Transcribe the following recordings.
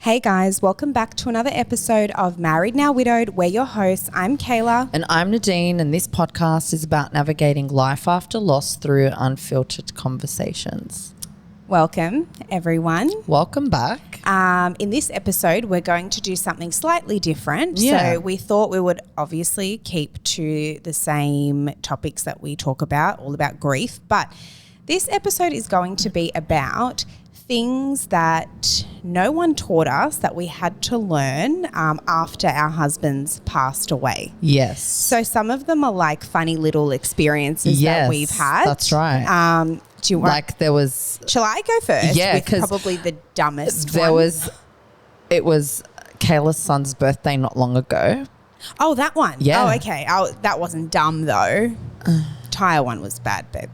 Hey guys, welcome back to another episode of Married Now Widowed. We're your hosts. I'm Kayla. And I'm Nadine, and this podcast is about navigating life after loss through unfiltered conversations. Welcome, everyone. Welcome back. In this episode, we're going to do something slightly different. Yeah. So we thought we would obviously keep to the same topics that we talk about, all about grief. But this episode is going to be about things that no one taught us that we had to learn after our husbands passed away. Yes. So some of them are like funny little experiences that we've had. That's right. Do you want? Like there was. Shall I go first? Yeah, with 'cause probably the dumbest. There one? it was Kayla's son's birthday not long ago. Oh, that one. Yeah. Oh, okay. That wasn't dumb though. Tire one was bad, babe.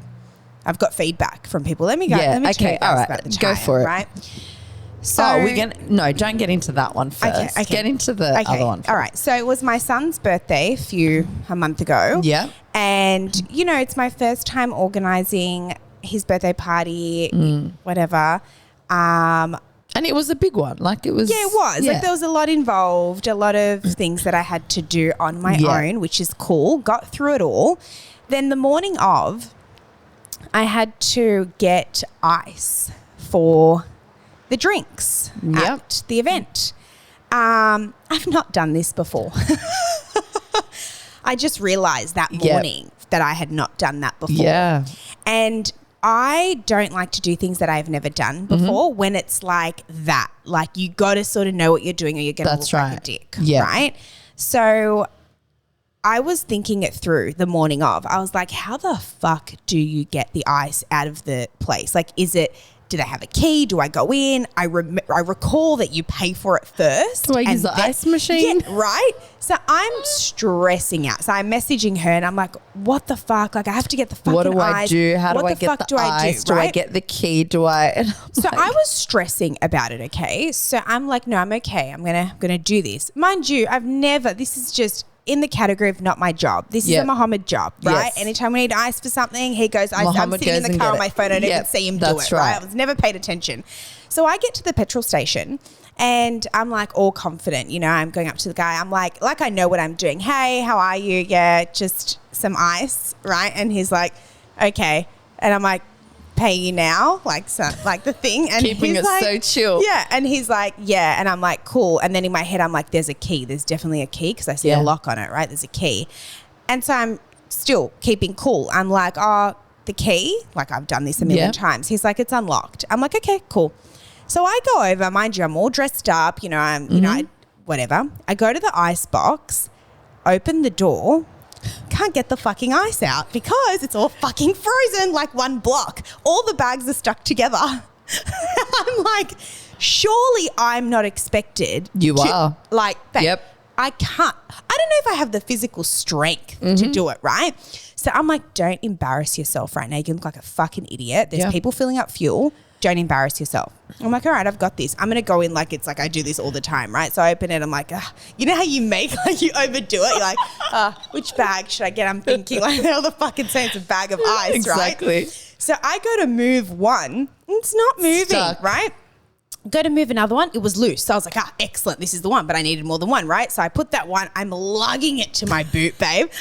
I've got feedback from people. Let me go. Yeah, Let me okay, tell you guys all right. about the Go tire, for it. Right. So don't get into that one first. Okay. Get into the other one first. All right. So it was my son's birthday a month ago. Yeah. And, you know, it's my first time organising his birthday party, whatever. And it was a big one. Like it was. Yeah, it was. Yeah. Like there was a lot involved, a lot of things that I had to do on my own, which is cool. Got through it all. Then the morning of, I had to get ice for the drinks at the event. I've not done this before. I just realised that morning that I had not done that before. Yeah. And I don't like to do things that I've never done before when it's like that. Like you got to sort of know what you're doing or you're going to look like a dick, right? So I was thinking it through the morning of. I was like, how the fuck do you get the ice out of the place? Like, do they have a key? Do I go in? I recall that you pay for it first. Do I use the ice machine? Yeah, right? So I'm stressing out. So I'm messaging her and I'm like, what the fuck? Like I have to get the fucking ice. What do I do? How do I get the ice? Do I get the key? Do I? So I was stressing about it, okay? So I'm like, no, I'm okay. I'm gonna do this. Mind you, this is just in the category of not my job. This is a Mohammed job, right? Yes. Anytime we need ice for something, he goes, I'm Mohammed sitting in the car on my phone. I don't even see him do it, right? I was never paid attention. So I get to the petrol station and I'm like all confident, you know, I'm going up to the guy. I'm like I know what I'm doing. Hey, how are you? Yeah, just some ice, right? And he's like, okay. And I'm like, pay you now? Like the thing. And keeping it so chill. Yeah. And he's like, yeah. And I'm like, cool. And then in my head, I'm like, there's a key. There's definitely a key because I see a lock on it, right? There's a key. And so I'm still keeping cool. I'm like, oh, the key? Like I've done this a million times. He's like, it's unlocked. I'm like, okay, cool. So I go over, mind you, I'm all dressed up, you know, whatever. I go to the ice box, open the door, can't get the fucking ice out because it's all fucking frozen like one block. All the bags are stuck together. I'm like, surely I'm not expected. You are. Like, babe, yep. I can't. I don't know if I have the physical strength to do it, right? So I'm like, don't embarrass yourself right now. You can look like a fucking idiot. There's people filling up fuel. Don't embarrass yourself. I'm like, all right, I've got this. I'm going to go in like it's like I do this all the time, right? So I open it. I'm like, you know how you make like you overdo it? You're like, which bag should I get? I'm thinking like they're all the fucking saying it's a bag of ice, exactly. Right? So I go to move one. It's not moving, right? Go to move another one. It was loose. So I was like, excellent. This is the one, but I needed more than one, right? So I put that one. I'm lugging it to my boot, babe.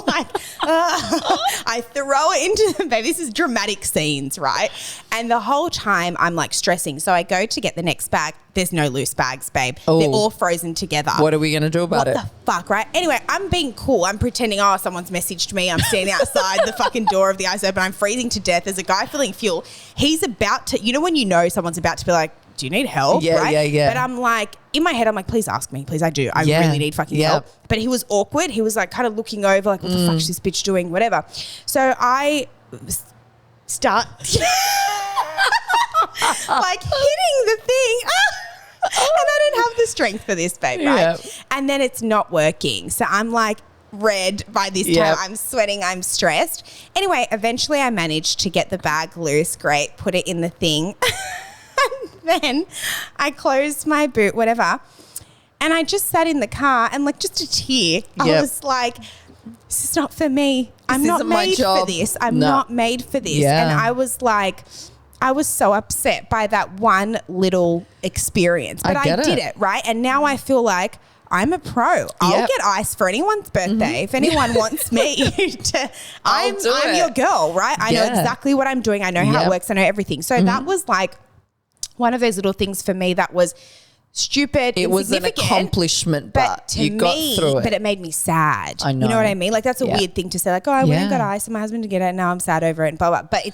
Like, I throw it into the babe. This is dramatic scenes, right? And the whole time I'm like stressing. So I go to get the next bag. There's no loose bags, babe. They're all frozen together. What are we going to do about it? What the fuck, right? Anyway, I'm being cool. I'm pretending, someone's messaged me. I'm standing outside the fucking door of the ice open. I'm freezing to death. There's a guy filling fuel. He's about to, you know when you know someone's about to be like, do you need help? Yeah, right? yeah. But I'm like, in my head, I'm like, please ask me. Please, I do. I really need fucking help. But he was awkward. He was like kind of looking over like, what the fuck is this bitch doing? Whatever. So I start like hitting the thing. And I don't have the strength for this, babe, right? Yep. And then it's not working. So I'm like red by this time. I'm sweating. I'm stressed. Anyway, eventually I managed to get the bag loose. Great. Put it in the thing. And then I closed my boot, whatever. And I just sat in the car and like just a tear. I was like, this is not for me. I'm not made for this. I'm not made for this. And I was like, I was so upset by that one little experience. But I did it, right? And now I feel like I'm a pro. I'll get ice for anyone's birthday. If anyone wants me to, I'm your girl, right? I know exactly what I'm doing. I know how it works. I know everything. So that was like one of those little things for me that was stupid. It was an accomplishment, but you got through it. But it made me sad. I know. You know what I mean? Like that's a weird thing to say. Like, oh, I went and got ice and my husband to get it, and now I'm sad over it. And blah blah. But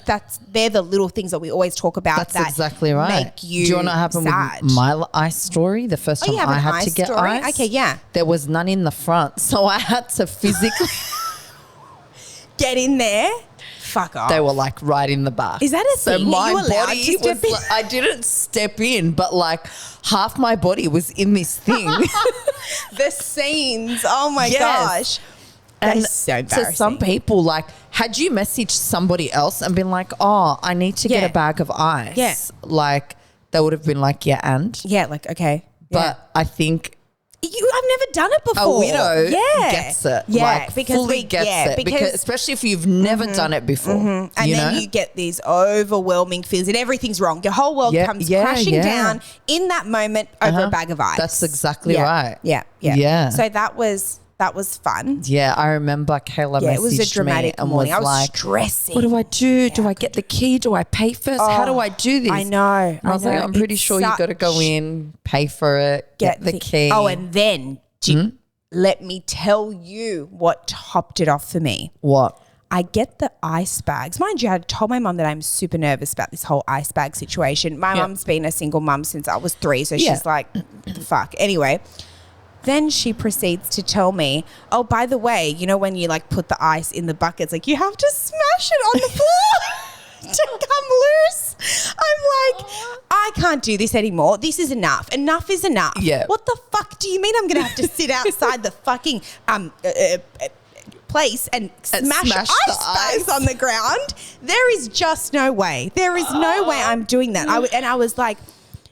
they're the little things that we always talk about. That's that exactly right. Make you Do you want to happen sad. with my ice story? The first time I had to get ice. Okay, yeah. There was none in the front, so I had to physically get in there. Fuck off. They were like right in the back. Is that a thing? So my you allowed body to step in? I didn't step in, but like half my body was in this thing. The scenes. Oh my gosh. And that's so embarrassing. to some people, like, had you messaged somebody else and been like, oh, I need to get a bag of ice, like, they would have been like, yeah, like, okay. But I think I've never done it before. a widow gets it. Yeah, like, because fully gets it. Because especially if you've never done it before. And then you get these overwhelming feelings and everything's wrong. Your whole world comes crashing down in that moment over a bag of ice. That's exactly right. Yeah. So that was fun. Yeah, I remember Kayla messaged it was a dramatic me and morning. was I was like, stressing. what do I do? Do I get the key? Do I pay first? How do I do this? I know. And I was like, I'm pretty sure you got to go in, pay for it, get the key. Oh, and then let me tell you what topped it off for me. What? I get the ice bags. Mind you, I told my mum that I'm super nervous about this whole ice bag situation. My mum's been a single mum since I was 3, so she's like, what the fuck? Anyway, then she proceeds to tell me, oh, by the way, you know when you like put the ice in the buckets, like you have to smash it on the floor to come loose. I'm like, I can't do this anymore. This is enough. Enough is enough. Yeah. What the fuck do you mean I'm going to have to sit outside the fucking place and smash ice bags on the ground? There is just no way. There is no way I'm doing that. I was like,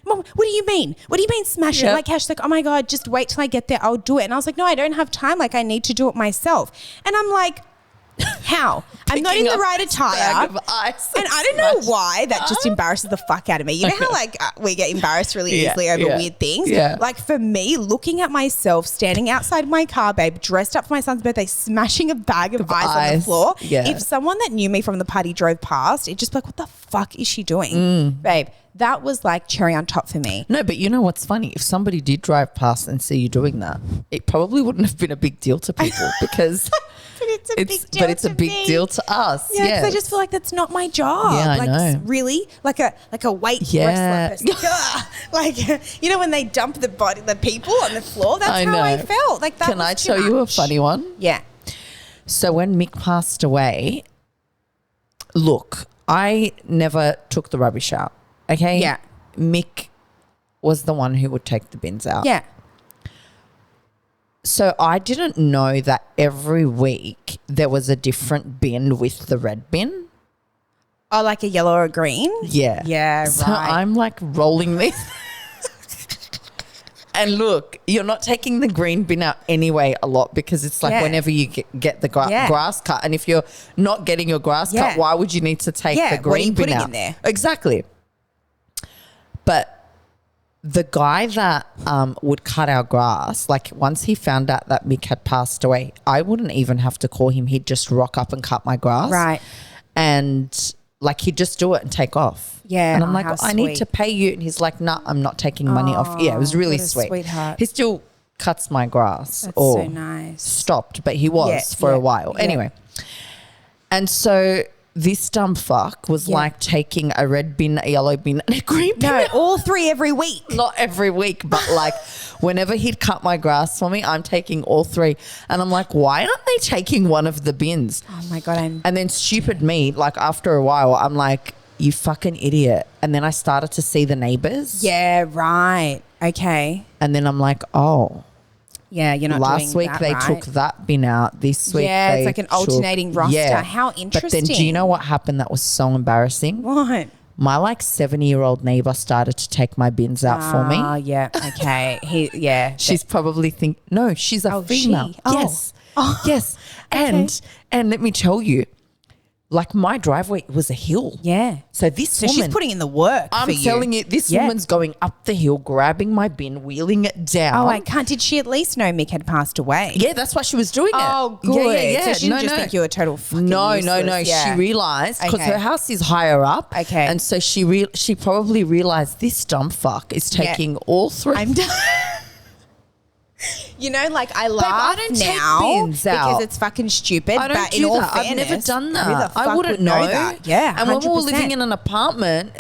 Mom, what do you mean? What do you mean smash it? Like, Cash, like, oh my God, just wait till I get there. I'll do it. And I was like, no, I don't have time. Like, I need to do it myself. And I'm like, how? I'm not in the right attire. Of ice and I don't know why that just embarrasses the fuck out of me. You know how like we get embarrassed really easily over weird things? Yeah. Like for me, looking at myself standing outside my car, babe, dressed up for my son's birthday, smashing a bag of ice on the floor. Yeah. If someone that knew me from the party drove past, it'd just be like, what the fuck is she doing? Babe, that was like cherry on top for me. No, but you know what's funny? If somebody did drive past and see you doing that, it probably wouldn't have been a big deal to people because But it's a big deal to us. Yeah, because I just feel like that's not my job. Yeah, I like, know. Really? Like a weight wrestler. Like, you know when they dump the people on the floor? That's how I felt. Like that. Can I tell you a funny one? Yeah. So when Mick passed away, look, I never took the rubbish out. Okay? Yeah. Mick was the one who would take the bins out. Yeah. So I didn't know that every week there was a different bin with the red bin. Oh, like a yellow or a green? Yeah. Yeah, right. So I'm like rolling this. And look, you're not taking the green bin out anyway a lot because it's like whenever you get the grass cut. And if you're not getting your grass cut, why would you need to take the green bin out? In there? Exactly. But the guy that would cut our grass, like once he found out that Mick had passed away, I wouldn't even have to call him. He'd just rock up and cut my grass. Right. And like he'd just do it and take off. Yeah. And I'm like, I need to pay you. And he's like, nah, I'm not taking money off. Yeah, it was really sweet. Sweetheart. He still cuts my grass. That's or so nice. Stopped, but he was for a while. Yeah. Anyway. And so this dumb fuck was like taking a red bin, a yellow bin, and a green bin. No, all 3 every week. Not every week, but like whenever he'd cut my grass for me, I'm taking all 3. And I'm like, why aren't they taking one of the bins? Oh my God. And then stupid me, like after a while, I'm like, you fucking idiot. And then I started to see the neighbors. Yeah, right. Okay. And then I'm like, oh. Yeah, you're not Last doing week that, they right? took that bin out. This week it's like an alternating roster. Yeah. How interesting. But then do you know what happened that was so embarrassing? What? My like 70-year-old neighbor started to take my bins out for me. Oh, yeah. Okay. She's probably no, she's a female. She? Oh. Yes. Oh. Yes. And let me tell you, Like my driveway was a hill. Yeah. So this So woman, she's putting in the work. I'm for you. telling you, this woman's going up the hill, grabbing my bin, wheeling it down. Oh, I can't. Did she at least know Mick had passed away? Yeah, that's why she was doing it. Oh, good. Yeah. So she didn't just think you were total fucking No. useless. Yeah. She realised because Okay. her house is higher up. Okay. And so she probably realised this dumb fuck is taking all three. I'm done. You know, like I laugh I don't take now bins because out. it's fucking stupid. I don't but do in all that. fairness, I've never done who the that. fuck I wouldn't would know that. Yeah, And when we were 100%. living in an apartment,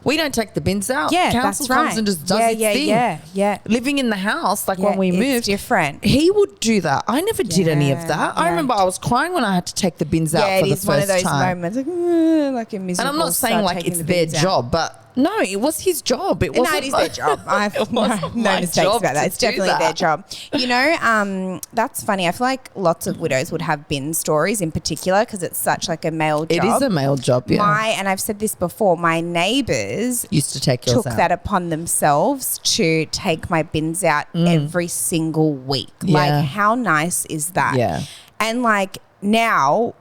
we don't take the bins out. Yeah, Council that's right. comes and just does its thing. Yeah. Living in the house, like when we it's moved, different. he would do that. I never did any of Yeah, that. I yeah. remember I was crying when I had to take the bins out Yeah, for it the is one of first those time. moments, like a miserable. And I'm not saying start like taking it's the their bins out. job, but no, it was his job. It wasn't. No, it is their job. I've It no wasn't my mistakes job about that. to It's do definitely that. their job. You know, that's funny. I feel like lots of widows would have bin stories in particular because it's such like a male job. It is a male job, yeah. And I've said this before, my neighbours Used to take yours took out. that upon themselves to take my bins out every single week. Yeah. Like, how nice is that? Yeah. And like now,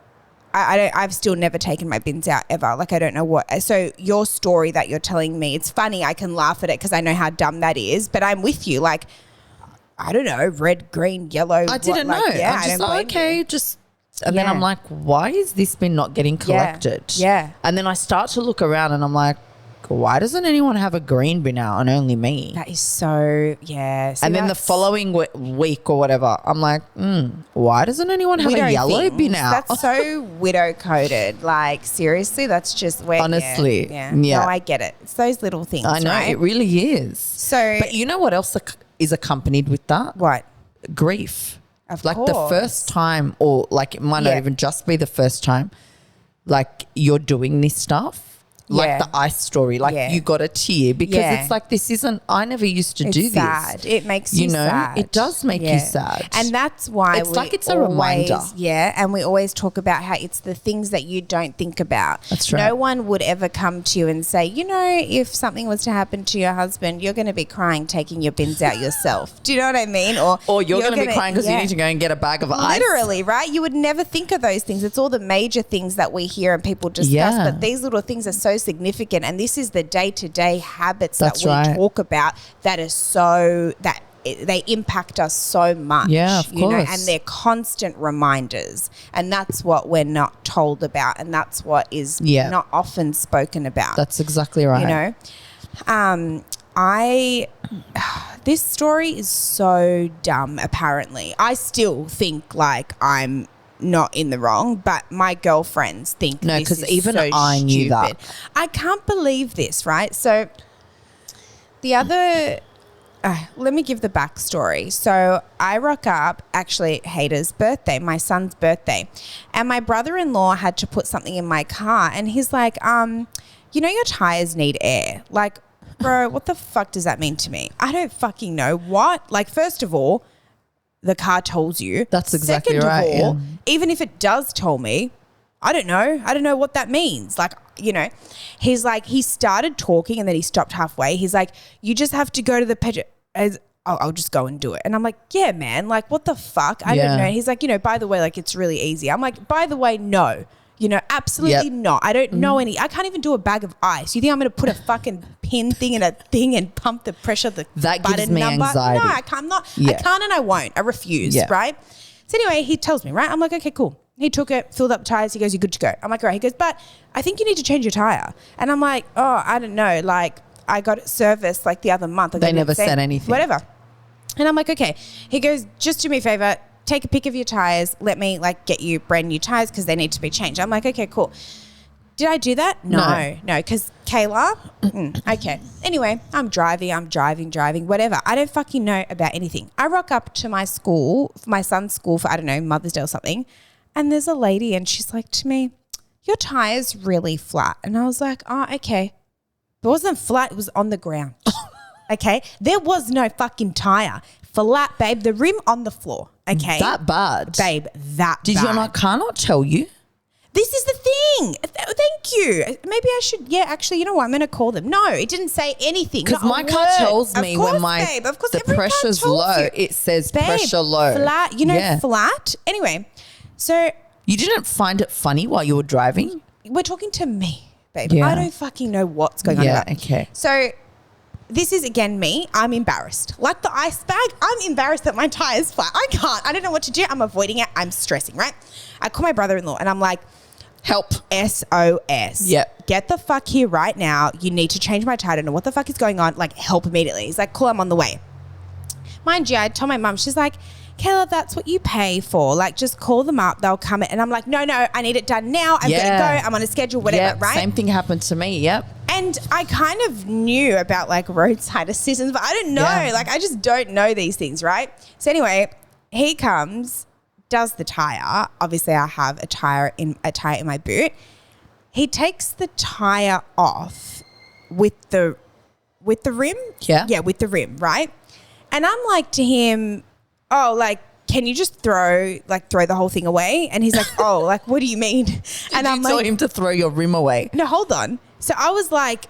I've still never taken my bins out ever. Like, I don't know what. So your story that you're telling me, it's funny. I can laugh at it because I know how dumb that is. But I'm with you. Like, I don't know, red, green, yellow. I didn't know. Yeah, I'm I just don't like, blame you. okay, just. And then Yeah. I'm like, why is this bin not getting collected? Yeah. And then I start to look around and I'm like, why doesn't anyone have a green bin out and only me? That is so, yeah. See, And then the that's following week or whatever, I'm like, why doesn't anyone have widow a yellow things. bin out? That's so widow coded. Like, seriously, that's just where. Honestly, Yeah. yeah. No, I get it. It's those little things. I know, right? it really is. So, But you know what else is accompanied with that? what? Grief. Of Like the course. first time, or like it might not Yeah. even just be the first time, like you're doing this stuff. Like Yeah. the ice story, like Yeah. you got a tear because Yeah. it's like this isn't. I never used to It's do sad. this. It makes you know, sad. it does make you Yeah. sad, And that's why It's like it's a reminder. Yeah, and we always talk about how it's the things that you don't think about. That's right. No one would ever come to you and say, you know, if something was to happen to your husband, you're going to be crying taking your bins out yourself. Do you know what I mean? or you're going to be crying because you yeah. need to go and get a bag of ice. Literally, right? You would never think of those things. It's all the major things that we hear and people discuss, Yeah. but these little things are so significant. And this is the day-to-day habits That's that we right. talk about that are so that they impact us so much. Yeah, of you know, course. and they're constant reminders. And that's what we're not told about, and that's what is Yeah. not often spoken about. That's exactly right. You know, this story is so dumb. Apparently, I still think like I'm not in the wrong, but my girlfriends think No, this 'cause is even so I knew that. stupid. I can't believe this. Right, so the other. Let me give the backstory. So I rock up, actually, Hader's birthday, my son's birthday, and my brother-in-law had to put something in my car, and he's like, you know, your tires need air. Like, bro, what the fuck does that mean to me? I don't fucking know. What? Like, first of all, the car tells you. That's exactly Second right, of all, yeah. even if it does tell me, I don't know. I don't know what that means. Like, you know, he's like, he started talking and then he stopped halfway. He's like, you just have to go to the petrol. I'll just go and do it. And I'm like, yeah, man, like, what the fuck? I Yeah. don't know. He's like, you know, by the way, like, it's really easy. I'm like, by the way, no. You know, absolutely Yep. not. I don't know any. I can't even do a bag of ice. You think I'm going to put a fucking pin thing in a thing and pump the pressure, the That gives button me number? anxiety. No, I can't. I Yeah. can't and I won't. I refuse, Yeah. right? So anyway, he tells me, right? I'm like, okay, cool. He took it, filled up tires. He goes, you're good to go. I'm like, all right. He goes, but I think you need to change your tire. And I'm like, oh, I don't know. Like, I got it serviced like the other month. They never said anything. Whatever. And I'm like, okay. He goes, just do me a favor. Take a pic of your tires. Let me like get you brand new tires because they need to be changed. I'm like, okay, cool. Did I do that? No, because Kayla. Okay. Anyway, I'm driving, whatever. I don't fucking know about anything. I rock up to my school, for my son's school for, I don't know, Mother's Day or something. And there's a lady and she's like to me, your tire's really flat. And I was like, oh, okay. It wasn't flat. It was on the ground. Okay. There was no fucking tire. Flat, babe. The rim on the floor. Okay. That bad. Babe, that Did bad. your car not tell you? This is the thing. Thank you. Maybe I should. Yeah, actually, you know what? I'm going to call them. No, it didn't say anything. Because Not a my car word. tells Of me course, when my babe. Of course, the every car pressure's tells low, you. it says Babe, pressure low. flat. You know, Yeah. flat. Anyway, so You didn't find it funny while you were driving? We're talking to me, babe. Yeah. I don't fucking know what's going on. Yeah, okay. So this is, again, me. I'm embarrassed. Like the ice bag, I'm embarrassed that my tire's flat. I can't. I don't know what to do. I'm avoiding it. I'm stressing, right? I call my brother-in-law and I'm like, help. SOS. Yep. Get the fuck here right now. You need to change my tire. I don't know what the fuck is going on. Like, help immediately. He's like, cool, I'm on the way. Mind you, I told my mum, she's like, Kayla, that's what you pay for. Like, just call them up. They'll come in. And I'm like, no, I need it done now. I'm going to go. I'm on a schedule, whatever, right? Same thing happened to me. Yep. And I kind of knew about like roadside assistance, but I didn't know. Yeah. Like, I just don't know these things, right? So anyway, he comes, does the tire. Obviously, I have a tire in my boot. He takes the tire off with the rim. Yeah. Yeah, with the rim, right? And I'm like to him, oh, like, can you just throw the whole thing away? And he's like, oh, like, what do you mean? And I'm like, him to throw your rim away. No, hold on. So I was like,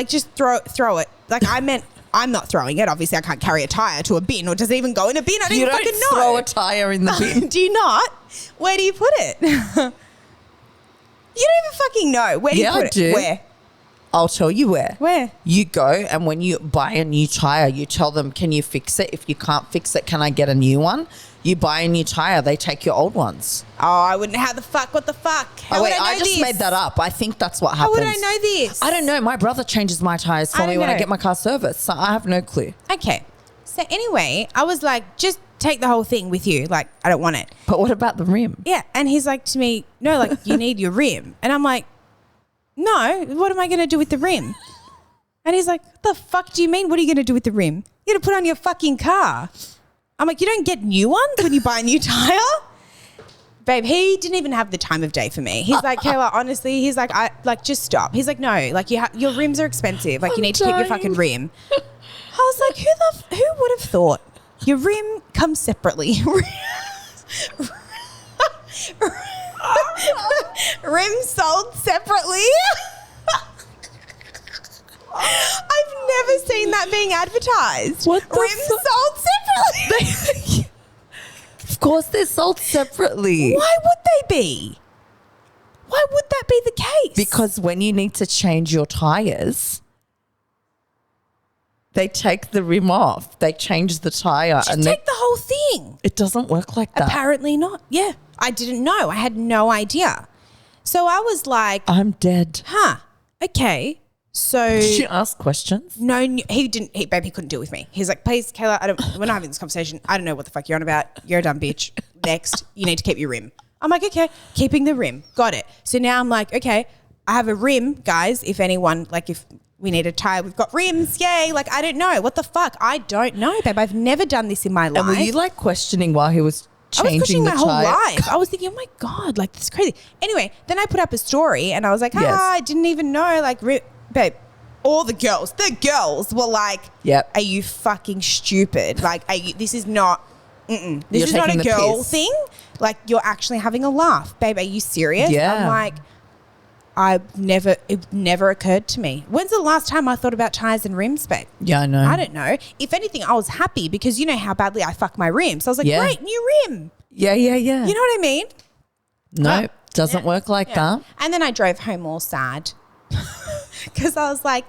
just throw it. Like, I meant, I'm not throwing it. Obviously, I can't carry a tire to a bin, or does it even go in a bin? I don't even fucking know. Throw a tire in the bin. Do you not? Where do you put it? You don't even fucking know. Where do you put it? Do. Where? I'll tell you where. Where? You go, and when you buy a new tire, you tell them, can you fix it? If you can't fix it, can I get a new one? You buy a new tire, they take your old ones. Oh, I wouldn't. How the fuck? What the fuck? How would I know I just this? made that up. I think that's what happens. How would I know this? I don't know. My brother changes my tires for me when I get my car serviced, so I have no clue. Okay. So anyway, I was like, just take the whole thing with you. Like, I don't want it. But what about the rim? Yeah. And he's like to me, no, like, you need your rim. And I'm like, no, what am I going to do with the rim? And he's like, what the fuck do you mean? What are you going to do with the rim? You're going to put on your fucking car. I'm like, you don't get new ones when you buy a new tire? Babe, he didn't even have the time of day for me. He's like, Kayla, honestly, he's like, just stop. He's like, no, like your rims are expensive. Like, you need to keep your fucking rim. I was like, who would have thought? Your rim comes separately. Rim sold separately. I've never seen that being advertised. What the Rim sold separately. Of course they're sold separately. Why would they be? Why would that be the case? Because when you need to change your tires, they take the rim off. They change the tire. Just take the whole thing. It doesn't work like that. Apparently not. Yeah. I didn't know. I had no idea. So I was like, I'm dead. Okay. So did you ask questions? No, he didn't. He couldn't deal with me. He's like, please, Kayla, we're not having this conversation. I don't know what the fuck you're on about. You're a dumb bitch. Next, you need to keep your rim. I'm like, okay, keeping the rim. Got it. So now I'm like, okay, I have a rim, guys. If anyone, like, if we need a tire, we've got rims. Yay. Like, I don't know. What the fuck? I don't know, babe. I've never done this in my life. And were you like questioning while he was changing I was questioning the my whole tire? life. I was thinking, oh my God, like, this is crazy. Anyway, then I put up a story and I was like, Yes. I didn't even know. Like, babe, all the girls were like, yep. Are you fucking stupid? Like, this is not, this You're is not a taking the girl piss. thing. Like, you're actually having a laugh. Babe, are you serious? Yeah. I'm like, it never occurred to me. When's the last time I thought about tires and rims, babe? Yeah, I know. I don't know. If anything, I was happy because you know how badly I fuck my rims. So I was like, great, new rim. Yeah. You know what I mean? No, doesn't work like that. And then I drove home all sad because I was like,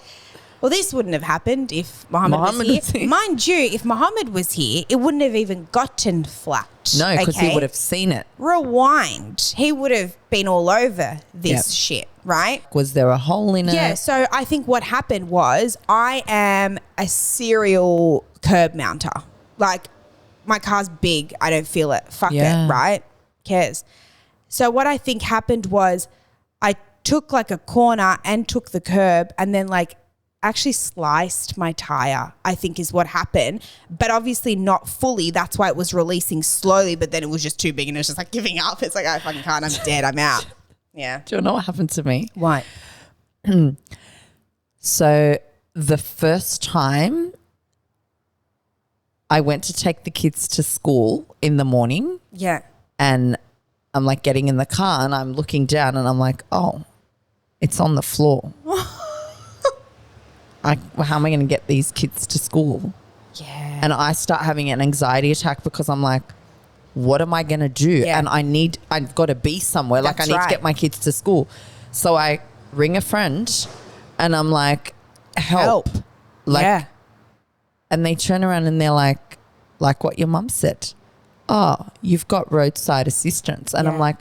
well, this wouldn't have happened if Muhammad was here. Mind you, if Muhammad was here, it wouldn't have even gotten flat. No, because he would have seen it. Rewind. He would have been all over this shit, right? Was there a hole in it? Yeah, so I think what happened was I am a serial curb mounter. Like, my car's big. I don't feel it. Fuck it, right? Cares. So what I think happened was I took like a corner and took the curb and then like actually sliced my tire, I think is what happened. But obviously not fully. That's why it was releasing slowly, but then it was just too big and it was just like giving up. It's like, I fucking can't. I'm dead. I'm out. Yeah. Do you know what happened to me? What? So the first time I went to take the kids to school in the morning. Yeah. And I'm like getting in the car and I'm looking down and I'm like, oh, it's on the floor. How am I going to get these kids to school? Yeah. And I start having an anxiety attack because I'm like, what am I going to do? Yeah. And I've got to be somewhere. Like I That's need right. to get my kids to school. So I ring a friend and I'm like, help. Like, yeah. and they turn around and they're like what your mum said. Oh, you've got roadside assistance. And I'm Yeah. like,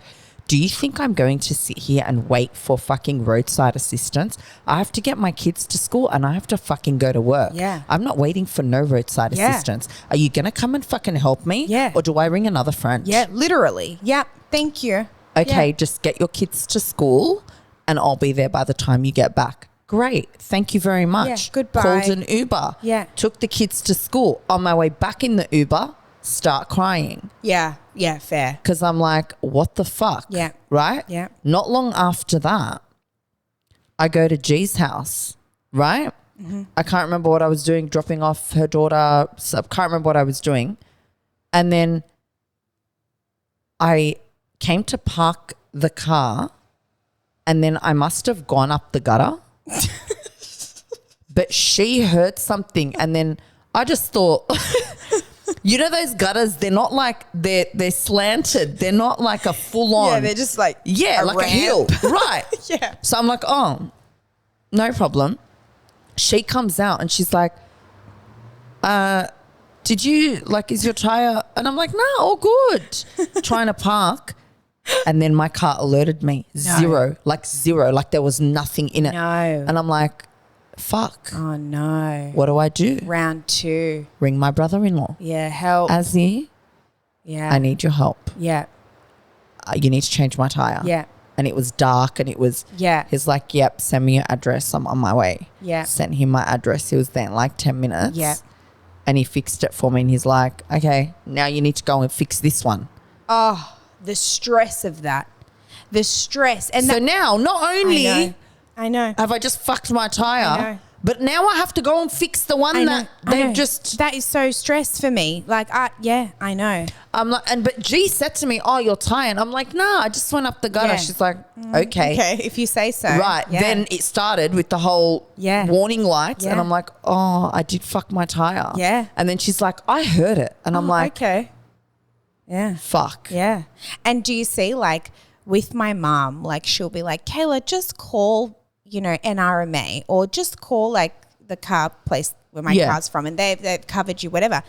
do you think I'm going to sit here and wait for fucking roadside assistance? I have to get my kids to school and I have to fucking go to work. Yeah. I'm not waiting for no roadside Yeah. assistance. Are you going to come and fucking help me? Yeah. Or do I ring another friend? Yeah, literally. Yeah, thank you. Okay, Yeah. just get your kids to school and I'll be there by the time you get back. Great. Thank you very much. Yeah, goodbye. Called an Uber. Yeah. Took the kids to school. On my way back in the Uber, start crying. Yeah, fair. Because I'm like, what the fuck? Yeah. Right? Yeah. Not long after that, I go to G's house, right? Mm-hmm. I can't remember what I was doing, dropping off her daughter. So I can't remember what I was doing. And then I came to park the car and then I must have gone up the gutter. But she heard something and then I just thought... You know those gutters, they're not like, they're slanted. They're not like a full on. Yeah, they're just like Yeah, like ramp. a hill. Right. Yeah. So I'm like, oh, no problem. She comes out and she's like, did you, like, is your tire? And I'm like, no, all good. Trying to park. And then my car alerted me. Zero. Like there was nothing in it. No. And I'm like, fuck. Oh, no. What do I do? Round 2. Ring my brother-in-law. Yeah, help. Azzy, Yeah. I need your help. Yeah. You need to change my tire. Yeah. And it was dark and it was, Yeah. he's like, yep, send me your address. I'm on my way. Yeah. Sent him my address. He was there in like 10 minutes. Yeah. And he fixed it for me and he's like, okay, now you need to go and fix this one. Oh, the stress of that. The stress. And so that, now not only I know. have I just fucked my I tire, know. but now I have to go and fix the one that I they've know. just... That is so stress for me. Like, I know. I'm like, but G said to me, oh, your tire. And I'm like, nah, I just went up the gutter. Yeah. She's like, okay. Okay, if you say so. Right. Yeah. Then it started with the whole Yeah. warning lights. And Yeah. I'm like, oh, I did fuck my tire. Yeah. And then she's like, I heard it. And I'm like, okay. Yeah. fuck. Yeah. And do you see, like, with my mom, like, she'll be like, Kayla, just call, NRMA or just call, like, the car place where my Yeah. car's from and they've covered you, whatever.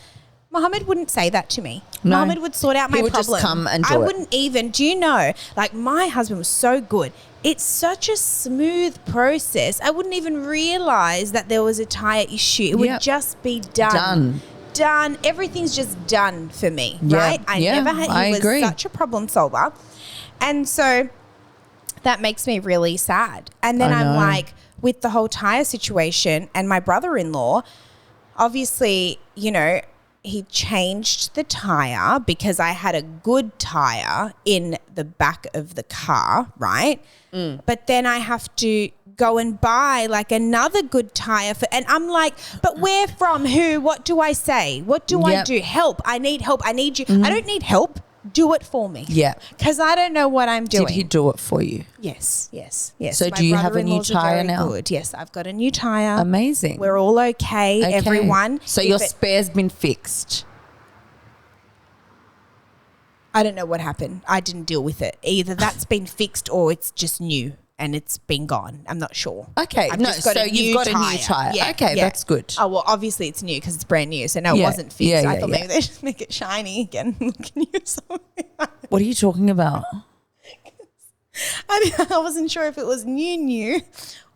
Mohammed wouldn't say that to me. No. Mohammed would sort out my He would problem. just come and do I it. wouldn't even, do you know, like, my husband was so good. It's such a smooth process. I wouldn't even realize that there was a tire issue. It would Yep. just be done. Everything's just done for me, Yeah. right? I Yeah, never had, I he was agree. such a problem solver. And so that makes me really sad. And then I I'm know. like, with the whole tire situation and my brother-in-law, obviously, he changed the tire because I had a good tire in the back of the car, right? But then I have to go and buy like another good tire and I'm like, but where from? Who? What do I say? What do I Yep. do? Help. I need help. I need you. I don't need help. Do it for me. Yeah. Because I don't know what I'm doing. Did he do it for you? Yes. So do you have a new brother-in-laws are tire very now? Good. Yes, I've got a new tire. Amazing. We're all okay, everyone. So If your it- spare's been fixed. I don't know what happened. I didn't deal with it. Either that's been fixed or it's just new and it's been gone. I'm not sure. Okay. I've No, just got so a new you've got a new tire. tire. Yeah, Okay, yeah. that's good. Oh, well, obviously it's new because it's brand new. So no, it Yeah, wasn't fixed. yeah, I yeah, thought yeah. maybe they just make it shiny again. Look new or something. What are you talking about? I wasn't sure if it was new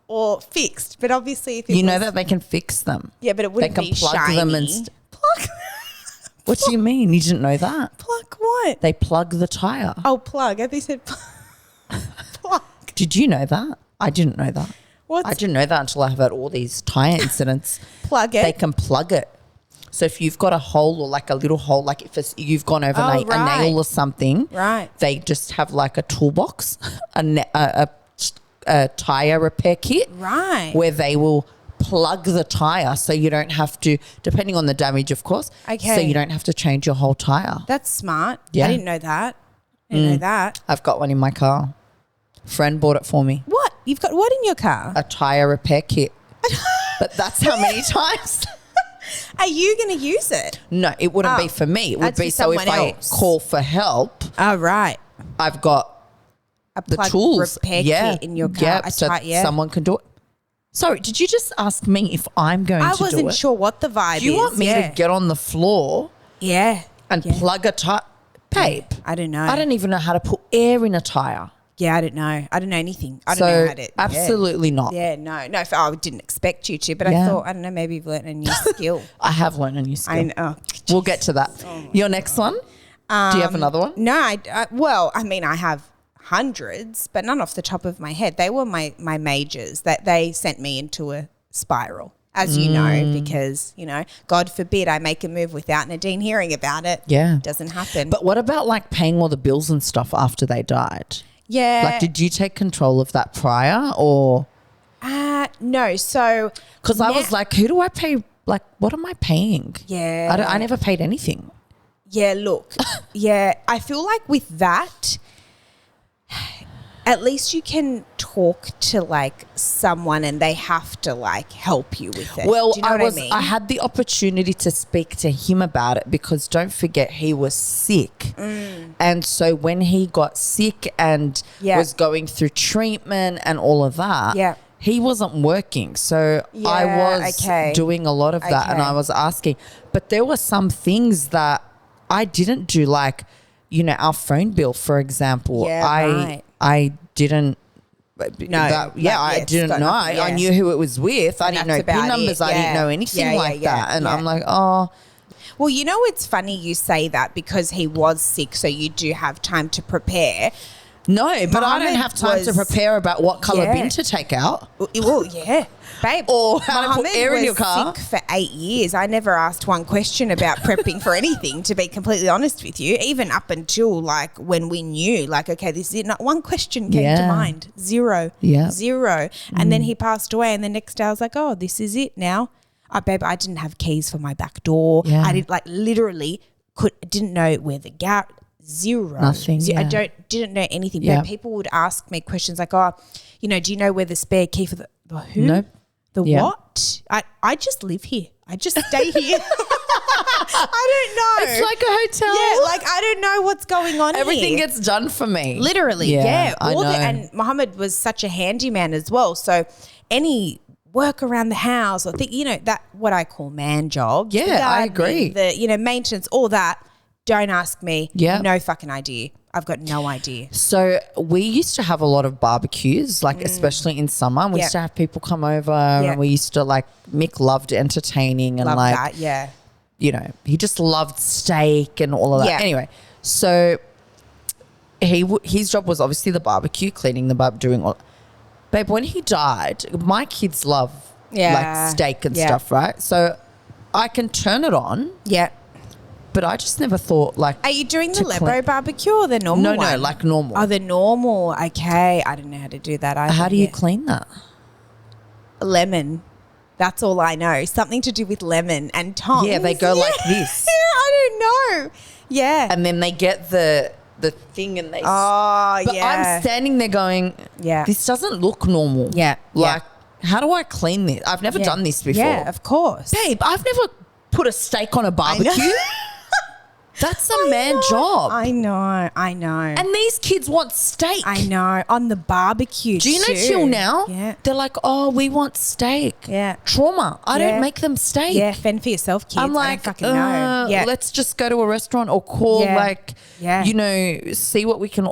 or fixed, but obviously if it You know was, that they can fix them. yeah, but it wouldn't They can be plug shiny. them and plug What do you mean? You didn't know that? plug what? They plug the tire. Oh, plug. I think you said plug. Did you know that? I didn't know that. What's I didn't know that until I have had all these tire incidents. plug it? They can plug it. So if you've got a hole or like a little hole, like if it's, you've gone over Oh, a right. nail or something, Right. they just have like a toolbox, a tire repair kit, Right. where they will plug the tire so you don't have to, depending on the damage, of course. Okay. So you don't have to change your whole tire. That's smart. Yeah. I didn't know that. I didn't know that. I've got one in my car. Friend bought it for me. What? You've got what in your car? A tire repair kit. But that's how many times. Are you going to use it? No, it wouldn't be for me. It would That's be for so if someone I else. call for help, Oh, right. I've got the plug tools. repair kit in your car. Yeah, so someone can do it. Sorry, did you just ask me if I'm going to do it? I wasn't sure what the vibe is. Do you want me to get on the floor and plug a tire? Babe. I don't know. I don't even know how to put air in a tire. Yeah, I don't know. I don't know anything. I don't know how to. Absolutely not. Yeah, no. I didn't expect you to, but I thought, I don't know, maybe you've learned a new skill. I have learned a new skill. I know. We'll get to that. Your next one? Do you have another one? No, I have hundreds, but none off the top of my head. They were my majors that they sent me into a spiral, as you know, because, God forbid I make a move without Nadine hearing about it. Yeah. Doesn't happen. But what about like paying all the bills and stuff after they died? Yeah. Like, did you take control of that prior or? No. So. Because I was like, who do I pay? Like, what am I paying? Yeah. I never paid anything. Yeah, look. Yeah. I feel like with that, at least you can talk to like someone and they have to like help you with it. Well, do you know what I mean? I had the opportunity to speak to him about it because don't forget he was sick. And so when he got sick and was going through treatment and all of that, he wasn't working. So I was doing a lot of that and I was asking. But there were some things that I didn't do, like, our phone bill, for example. I didn't. No. I didn't know. I knew who it was with. I didn't know PIN numbers. I didn't know anything like that. And I'm like, oh. Well, it's funny you say that because he was sick, so you do have time to prepare. No, but I don't have time to prepare about what colour bin to take out. Well, yeah. Babe, or how to put air in your car. Sick for 8 years. I never asked one question about prepping for anything, to be completely honest with you, even up until like when we knew, like, okay, this is it. Not one question came to mind. Zero. Yeah. Zero. And then he passed away and the next day I was like, oh, this is it now. Babe, I didn't have keys for my back door. Yeah. I didn't literally didn't know where the zero. Nothing. Didn't know anything. Yeah. But people would ask me questions like, oh, do you know where the spare key for the who? Nope. The what? I just live here. I just stay here. I don't know. It's like a hotel. Yeah, like I don't know what's going on Everything here. gets done for me. Literally, yeah. I know. And Mohammed was such a handyman as well. So any work around the house or that what I call man jobs. Yeah, I agree. The maintenance, all that. Don't ask me. Yeah. No fucking idea. I've got no idea. So we used to have a lot of barbecues, like especially in summer. We used to have people come over and we used to Mick loved entertaining and Love that, he just loved steak and all of that. Yeah. Anyway, so his job was obviously the barbecue, cleaning the barbecue, doing all. Babe, when he died, my kids love steak and stuff, right? So I can turn it on. Yeah. But I just never thought Are you doing the Lebo barbecue or the normal one? No, like normal. Oh, the normal. Okay. I don't know how to do that either. How do you clean that? Lemon. That's all I know. Something to do with lemon and tongs. Yeah, they go like this. I don't know. Yeah. And then they get the thing and they... Oh, but I'm standing there going, this doesn't look normal. Yeah. How do I clean this? I've never done this before. Yeah, of course. Babe, I've never put a steak on a barbecue. That's a man job. I know. And these kids want steak. I know. On the barbecue Do you know till now? Yeah. They're like, oh, we want steak. Yeah. Trauma. I don't make them steak. Yeah, fend for yourself, kids. I'm like, I don't fucking know. Yeah. Let's just go to a restaurant or call see what we can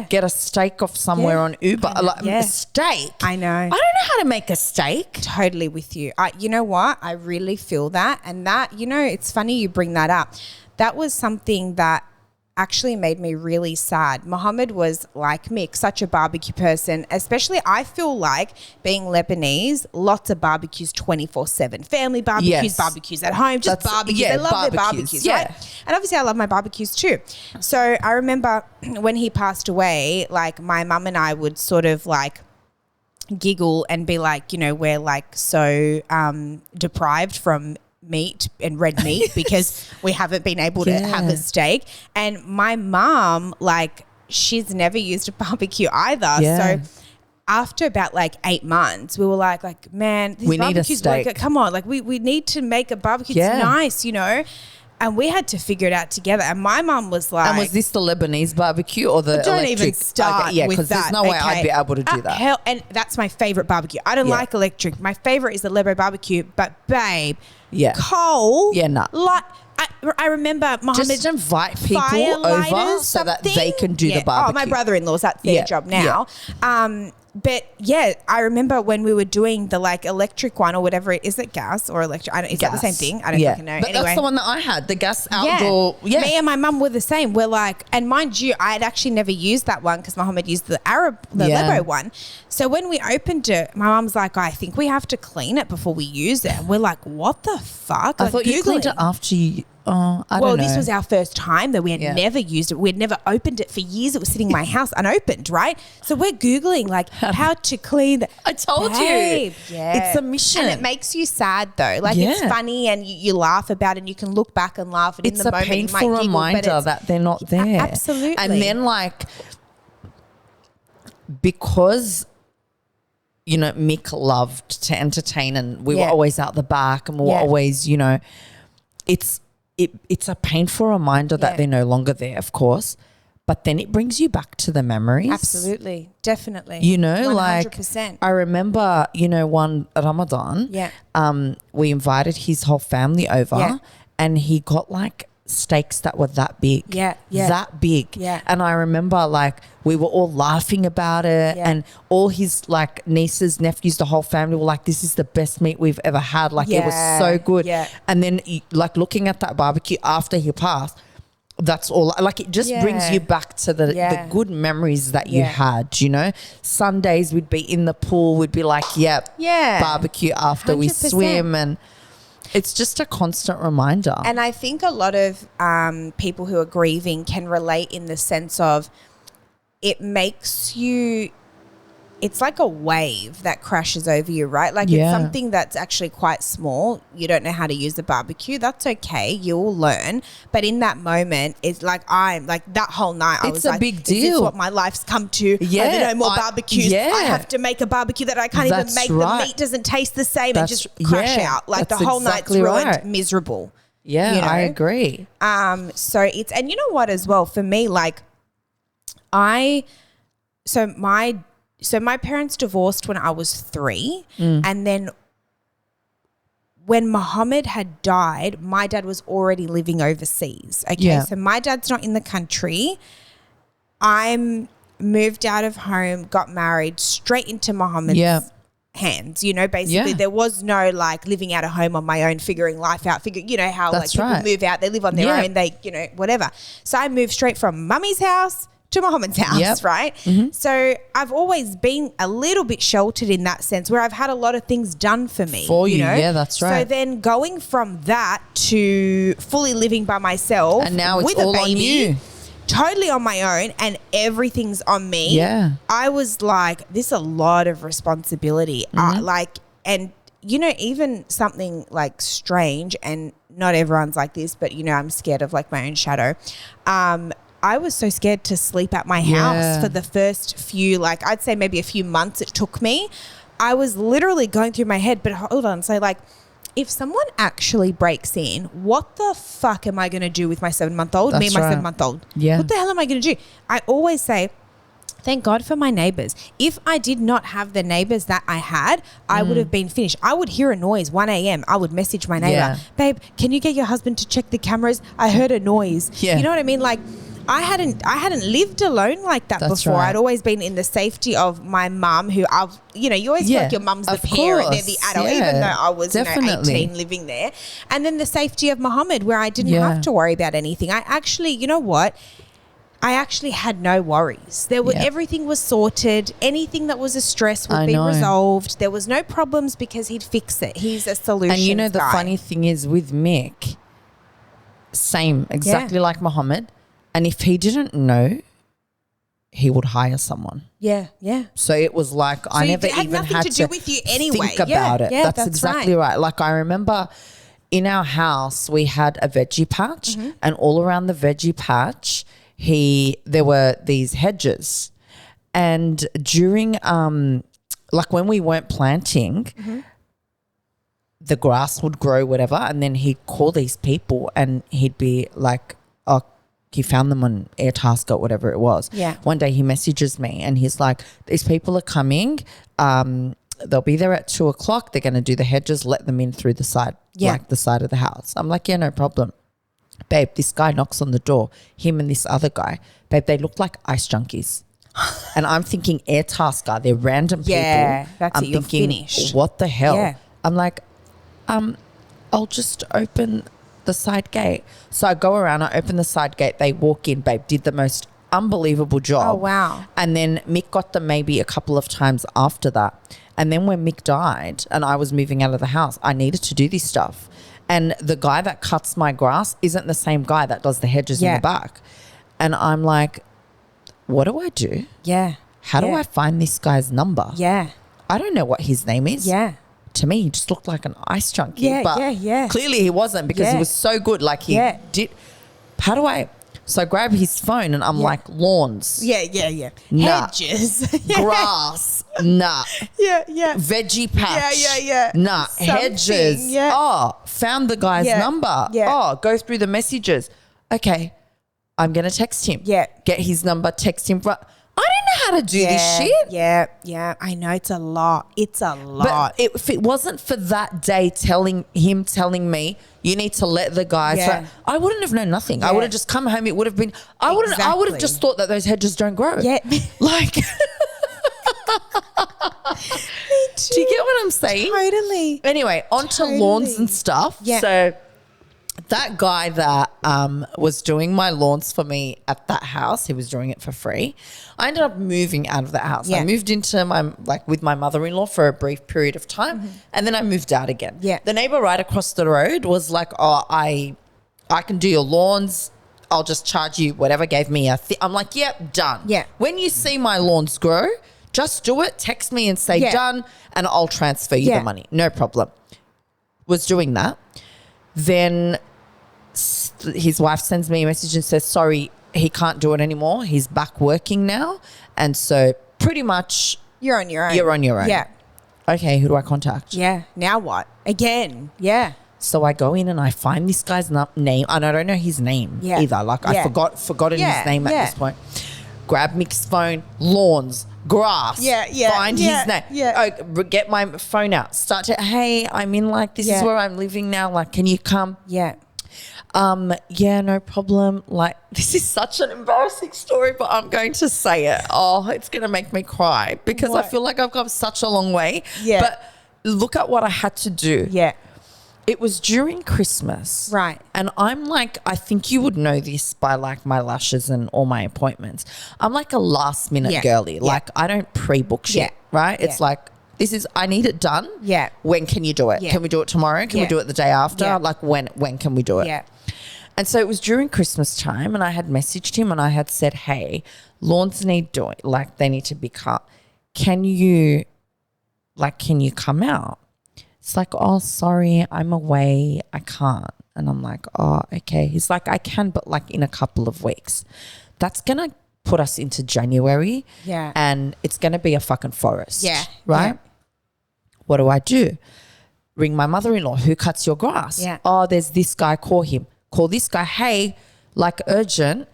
get a steak off somewhere on Uber. A steak. I know. I don't know how to make a steak. Totally with you. You know what? I really feel that. And that, it's funny you bring that up. That was something that actually made me really sad. Mohammed was like Mick, such a barbecue person, especially I feel like being Lebanese, lots of barbecues 24/7. Family barbecues, barbecues at home, just barbecues. They love their barbecues, right? And obviously I love my barbecues too. So I remember when he passed away, like my mum and I would sort of giggle and be like, we're so deprived from meat and red meat because we haven't been able to have a steak. And my mom, she's never used a barbecue either. So after about like 8 months, we were like, man, this We need a barbecue's steak. working. Come on, like we need to make a barbecue. Yeah. It's nice, you know. And we had to figure it out together. And my mum was like, And was this the Lebanese barbecue or the don't electric? even start Okay, yeah, with because there's that. no way I'd be able to do that. Hell, and that's my favorite barbecue. I don't Yeah. like electric. My favorite is the Lebo barbecue. But babe, Yeah. coal. Yeah, nah. Like I remember Mohammed. Just invite people fire over lighters, so that they something. can do Yeah. the barbecue. Oh, my brother-in-law's, that's their Yeah, job now. But yeah, I remember when we were doing the like electric one or whatever. Is it gas or electric? Is that the same thing? I don't fucking know. But Anyway. that's the one that I had, the gas outdoor. Yeah. Me and my mum were the same. We're like, and mind you, I had actually never used that one because Mohammed used the Lebo one. So when we opened it, my mum's like, I think we have to clean it before we use it. And we're like, what the fuck? I Like, thought you cleaned it Googling. after you. I don't know. Well, this was our first time that we had Yeah. never used it. We had never opened it for years. It was sitting in my house unopened, right? So we're Googling like how to clean. I told Babe, you. yeah. It's a mission. And it makes you sad though. Like it's Yeah. funny and you laugh about it and you can look back and laugh. And It's in the a moment, painful you might giggle, but reminder it's- that they're not there. Absolutely. And then like, because, you know, Mick loved to entertain and we were Yeah. always out the back and we were Yeah. always, you know, it's a painful reminder that Yeah. they're no longer there, of course. But then it brings you back to the memories. Absolutely. Definitely. You know, 100%. like I remember, you know, one Ramadan, Yeah. we invited his whole family over Yeah. and he got like steaks that were that big. Yeah, yeah. That big. Yeah. And I remember like we were all laughing about it Yeah. and all his like nieces, nephews, the whole family were like, this is the best meat we've ever had. Like it was so good. Yeah. And then like looking at that barbecue after he passed, that's all like it just brings Yeah. you back to the Yeah. good memories that you Yeah. had, you know. Sundays we'd be in the pool, we'd be like, yep, Yeah. barbecue after we 100%. swim, and it's just a constant reminder. And I think a lot of people who are grieving can relate in the sense of it makes you, it's like a wave that crashes over you, right? Like Yeah. it's something that's actually quite small. You don't know how to use the barbecue. That's okay. You'll learn. But in that moment, it's like I'm like that whole night I It's was a like, big is this deal. what my life's come to? Yeah. Are there no more I- barbecues? yeah. I have to make a barbecue that I can't That's even make. right. The meat doesn't taste the same and That's- just crash yeah, out. Like that's the whole exactly night's ruined, right. miserable. yeah, you know? I agree. So it's, and you know what as well, for me, like so my parents divorced when I was 3 and then when Muhammad had died, my dad was already living overseas. Okay. Yeah. So my dad's not in the country. I'm moved out of home, got married straight into Muhammad's Yeah. hands, you know, basically Yeah. there was no like living out of home on my own, figuring life out, you know how That's like people right. move out, they live on their Yeah. own, they, you know, whatever. So I moved straight from mummy's house to Muhammad's house, Yep. right? So I've always been a little bit sheltered in that sense where I've had a lot of things done for me. For you, know? yeah, that's So right. then going from that to fully living by myself And now it's with a all on baby, you. totally on my own and everything's on me. Yeah. I was like, this is a lot of responsibility. And you know, even something like strange, and not everyone's like this, but you know, I'm scared of like my own shadow. I was so scared to sleep at my house Yeah. for the first few, like I'd say maybe a few months it took me. I was literally going through my head, but hold on. So like, if someone actually breaks in, what the fuck am I going to do with my 7-month-old? Me and That's my right. 7-month-old. Yeah. What the hell am I going to do? I always say, thank God for my neighbors. If I did not have the neighbors that I had, I would have been finished. I would hear a noise, 1 a.m. I would message my neighbor, Yeah. babe, can you get your husband to check the cameras? I heard a noise. Yeah. You know what I mean? Like, I hadn't lived alone like that That's before. right. I'd always been in the safety of my mum, who you always feel Yeah, like your mum's the of parent, they're the course. adult, Yeah, even though I was definitely. 18 living there. And then the safety of Muhammad, where I didn't Yeah. have to worry about anything. I actually, you know what? I actually had no worries. Yeah. Everything was sorted. Anything that was a stress would I be know. resolved. There was no problems because he'd fix it. He's a solution. And you know, the guy. funny thing is with Mick, same, exactly like Muhammad. And if he didn't know, he would hire someone. Yeah, yeah. So it was like I you never had even nothing had to do with you anyway. think Yeah, about it. yeah, that's that's exactly right. Like I remember in our house we had a veggie patch, and all around the veggie patch there were these hedges. And during like when we weren't planting, the grass would grow, whatever, and then he'd call these people and he'd be like, oh, he found them on Airtasker or whatever it was. Yeah. One day he messages me and he's like, these people are coming. They'll be there at 2:00. They're going to do the hedges, let them in through the side, like the side of the house. I'm like, yeah, no problem. Babe, this guy knocks on the door, him and this other guy. Babe, they look like ice junkies. And I'm thinking Airtasker, they're random people. Yeah, that's I'm it, you're thinking, finished. what the hell? Yeah. I'm like, I'll just open the side gate. So I go around, I open the side gate, they walk in, babe, did the most unbelievable job. Oh, wow. And then Mick got them maybe a couple of times after that. And then when Mick died and I was moving out of the house, I needed to do this stuff. And the guy that cuts my grass isn't the same guy that does the hedges in the back. And I'm like, what do I do? Yeah. How do I find this guy's number? Yeah. I don't know what his name is. Yeah. To me, he just looked like an ice junkie. Yeah, but yeah. clearly he wasn't because he was so good. Like he did. How do I? So I grab his phone and I'm like, lawns. Yeah. Nah. Hedges. Grass. Nah. Yeah. Veggie patch. Yeah. Nah. Something, Hedges. yeah. Oh, found the guy's number. Yeah. Oh, go through the messages. Okay. I'm going to text him. Yeah. Get his number, text him. I don't know how to do this shit. Yeah. I know it's a lot. But if it wasn't for that day telling me you need to let the guys, I wouldn't have known nothing. I would have just come home. It would have been. I would have just thought that those hedges don't grow. Yeah. Like. Do you get what I'm saying? Totally. Anyway, on to lawns and stuff. Yeah. So that guy that was doing my lawns for me at that house, he was doing it for free. I ended up moving out of that house. Yeah. I moved into with my mother-in-law for a brief period of time, and then I moved out again. Yeah. The neighbor right across the road was like, "Oh, I can do your lawns. I'll just charge you whatever." Gave me I'm like, "Yep, done." Yeah. When you see my lawns grow, just do it. Text me and say done, and I'll transfer you the money. No problem. Was doing that. Then his wife sends me a message and says, sorry, he can't do it anymore. He's back working now. And so pretty much You're on your own. you're on your own. Yeah. Okay, who do I contact? Yeah. Now what? Again. Yeah. So I go in and I find this guy's name, and I don't know his name either. Like I forgotten his name at this point. Grab Mick's phone, lawns, grass. Find his name. Get my phone out. Start to, hey, I'm in this is where I'm living now. Like, can you come? Yeah. No problem. Like, this is such an embarrassing story, but I'm going to say it. Oh, it's going to make me cry because I feel like I've come such a long way. Yeah. But look at what I had to do. Yeah. It was during Christmas. Right. And I'm like, I think you would know this by my lashes and all my appointments. I'm like a last minute girly. Like I don't pre-book shit, right? It's like, I need it done. Yeah. When can you do it? Yeah. Can we do it tomorrow? Can we do it the day after? Yeah. Like when can we do it? Yeah. And so it was during Christmas time and I had messaged him and I had said, hey, lawns need doing, they need to be cut. Can you come out? It's like, oh, sorry, I'm away. I can't. And I'm like, oh, okay. He's like, I can, but in a couple of weeks. That's going to put us into January. Yeah. And it's going to be a fucking forest. Yeah. Right? Yeah. What do I do? Ring my mother-in-law. Who cuts your grass? Yeah. Oh, there's this guy. Call him. Call this guy. Hey, urgent,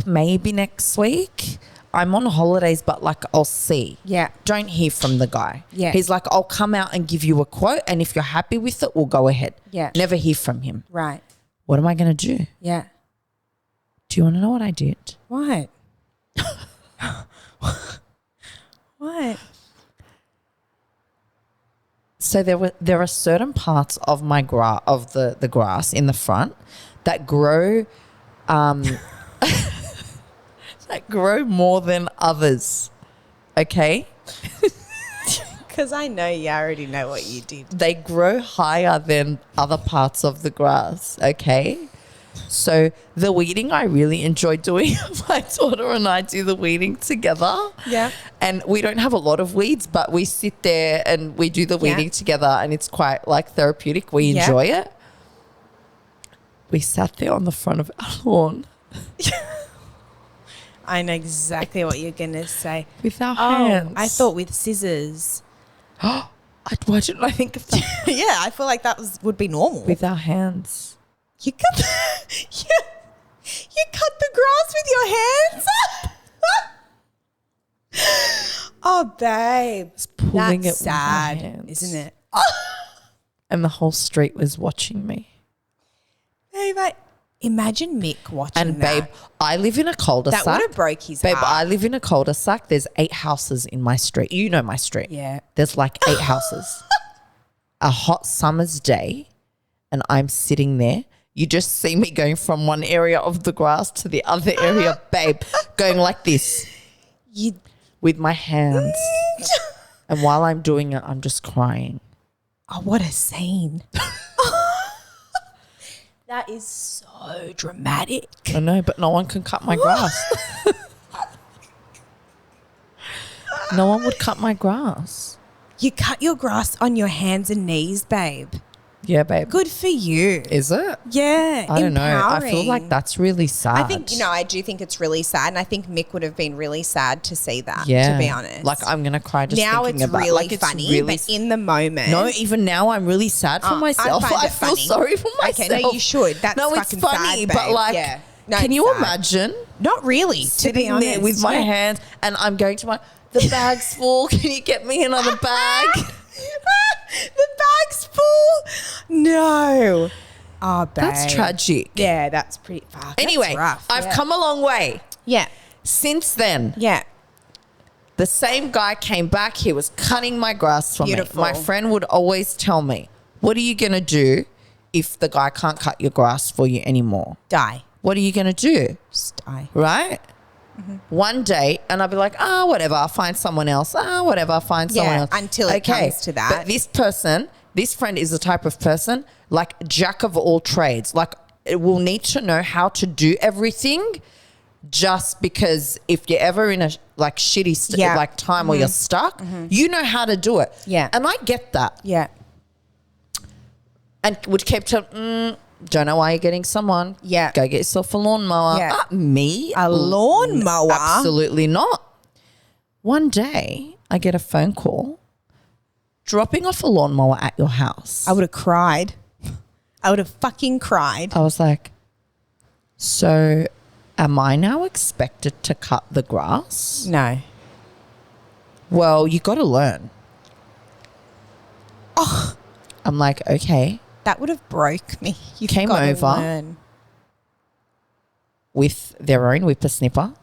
maybe next week. I'm on holidays, but I'll see. Yeah. Don't hear from the guy. Yeah. He's like, I'll come out and give you a quote. And if you're happy with it, we'll go ahead. Yeah. Never hear from him. Right. What am I going to do? Yeah. Do you want to know what I did? What? What? So there are certain parts of my the grass in the front that grow that grow more than others. Okay? Because I know you already know what you did. They grow higher than other parts of the grass. Okay? So the weeding I really enjoy doing. My daughter and I do the weeding together. Yeah. And we don't have a lot of weeds, but we sit there and we do the weeding together and it's quite therapeutic. We enjoy it. We sat there on the front of our lawn. I know exactly what you're going to say. With our hands. I thought with scissors. Why didn't I think of that? Yeah, I feel like that would be normal. With our hands. You cut you cut the grass with your hands? Oh, babe. Pulling That's it with my sad, hands. isn't it? And the whole street was watching me. Babe, imagine Mick watching And that. babe, I live in a cul-de-sac. That would have broke his Babe, heart. I live in a cul-de-sac. There's 8 houses in my street. You know my street. Yeah. There's like 8 houses. A hot summer's day, and I'm sitting there. You just see me going from one area of the grass to the other area, babe, going like this with my hands. And while I'm doing it, I'm just crying. Oh, what a scene. That is so dramatic. I know, but no one can cut my grass. No one would cut my grass. You cut your grass on your hands and knees, babe. Yeah, babe. Good for you. Is it? Yeah. I don't know. I feel empowering. like that's really sad. I think, I do think it's really sad. And I think Mick would have been really sad to see that, yeah. to be honest. Like, I'm going to cry just now thinking it's about really like, it's funny, really but in the moment. No, even now I'm really sad for myself. I find I it feel funny. sorry for myself. Okay, no, you should. That's no, it's fucking funny, sad, but babe. like, Yeah. No, can it's you sad. imagine Not really, to be sitting honest. there with my hands and I'm going to the bag's full. Can you get me another bag? The bag's full. No. Oh, babe. That's tragic. Yeah, that's pretty fuck. Anyway, that's rough. I've come a long way. Yeah. Since then, Yeah. the same guy came back. He was cutting my grass for Beautiful. me. My friend would always tell me, what are you going to do if the guy can't cut your grass for you anymore? Die. What are you going to do? Just die. Right? Mm-hmm. One day, and I'll be like, whatever, I'll find someone else. Whatever, I'll find someone Yeah, else. until it comes to that. But this friend is the type of person, like jack of all trades. Like, it will need to know how to do everything just because if you're ever in a like shitty Yeah. like time where you're stuck, you know how to do it. Yeah. And I get that. Yeah. And would keep telling, don't know why you're getting someone. Yeah. Go get yourself a lawnmower. Yeah. Me? A lawnmower? Absolutely not. One day, I get a phone call dropping off a lawnmower at your house. I would have cried. I would have fucking cried. I was like, so am I now expected to cut the grass? No. Well, you got to learn. Oh, I'm like, okay. that would have broke me. You Came over. With their own whippersnipper. A